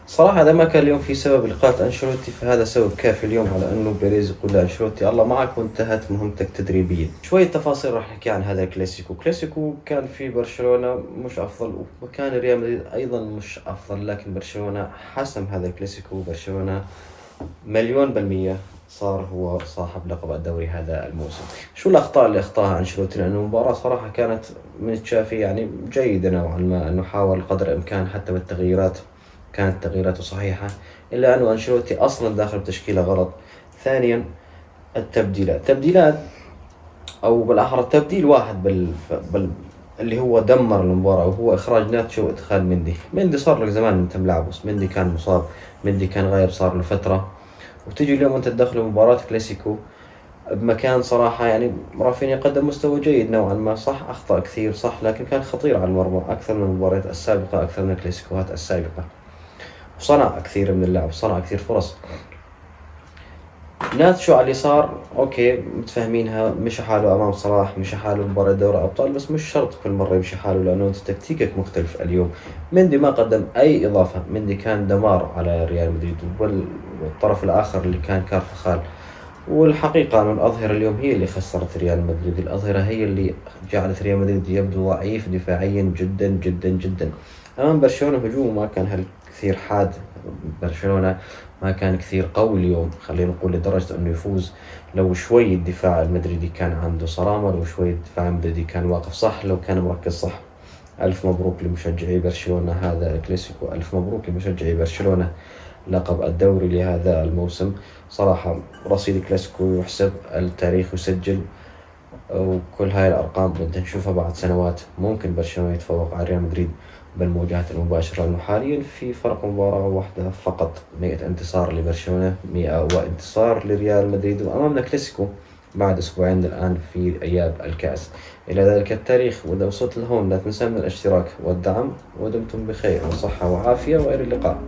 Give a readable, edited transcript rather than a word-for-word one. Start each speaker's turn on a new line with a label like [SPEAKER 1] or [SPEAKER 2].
[SPEAKER 1] صراحة إذا ما كان اليوم في سبب لإقالة أنشيلوتي فهذا سبب كافي اليوم على إنه بيريز يقول لأنشيلوتي الله معك وانتهت مهمتك تدريبيا. شوية تفاصيل راح نحكي عن هذا الكلاسيكو. كلاسيكو كان في برشلونة مش أفضل وكان ريال مدريد أيضا مش أفضل، لكن برشلونة حسم هذا الكلاسيكو. برشلونة مليون بالمية صار هو صاحب لقب الدوري هذا الموسم. شو الأخطاء اللي أخطاها أنشيلوتي؟ لأنه المباراة صراحة كانت من تشافي يعني جيدة نوعا ما، أنه حاول قدر الإمكان حتى بالتغييرات كانت تغييراته صحيحة، إلا أنه أنشيلوتي أصلا داخل بتشكيلة غلط. ثانيا التبديلات أو بالأحرى تبديل واحد اللي هو دمر المباراة، وهو إخراج ناتشو وإدخال مندي صار لك زمان أنت ملعبه، بس مندي كان مصاب، مندي كان غايب صار له فترة، وتيجي اليوم أنت تدخله مباراة كلاسيكو بمكان صراحة يعني رافينيا قدم مستوى جيد نوعا ما، صح أخطأ كثير صح، لكن كان خطير على المرمى أكثر من المباريات السابقة، أكثر من الكلاسيكوهات السابقة، وصنع كثير من اللعب، صنع كثير فرص. ناتشو على اليسار اوكي متفاهمينها، مشى حاله امام صلاح، مشى حاله مباراة دوري ابطال، بس مش شرط كل مرة يمشي حاله لانه انت تكتيكك مختلف اليوم. مندي ما قدم اي اضافة، مندي كان دمار على ريال مدريد، والطرف الاخر اللي كان كارفخال. والحقيقة أن الأظهرة اليوم هي اللي خسرت ريال مدريد، الأظهرة هي اللي جعلت ريال مدريد يبدو ضعيف دفاعيا جدا جدا جدا. أمام برشلونة هجومه ما كان كثير حاد، برشلونة ما كان كثير قوي اليوم خلينا نقول لدرجة أنه يفوز. لو شوي الدفاع المدريدي كان عنده صرامة، لو شوي الدفاع المدريدي كان واقف صح، لو كان مركز صح. ألف مبروك لمشجعي برشلونة هذا الكلاسيكو، ألف مبروك لمشجعي برشلونة لقب الدوري لهذا الموسم. صراحة رصيد كلاسيكو يحسب، التاريخ يسجل، وكل هاي الأرقام بدنا نشوفها بعد سنوات. ممكن برشلونة يتفوق على ريال مدريد بالمواجهات المباشرة، لأنه حاليا في فرق مباراة واحدة فقط، 100 انتصار لبرشلونة 100 وانتصار لريال مدريد، وأمامنا كلاسيكو بعد أسبوعين الآن في أياب الكأس. إلى ذلك التاريخ، وإذا وصلت لهون لا تنسى من الاشتراك والدعم، ودمتم بخير وصحة وعافية وإلى اللقاء.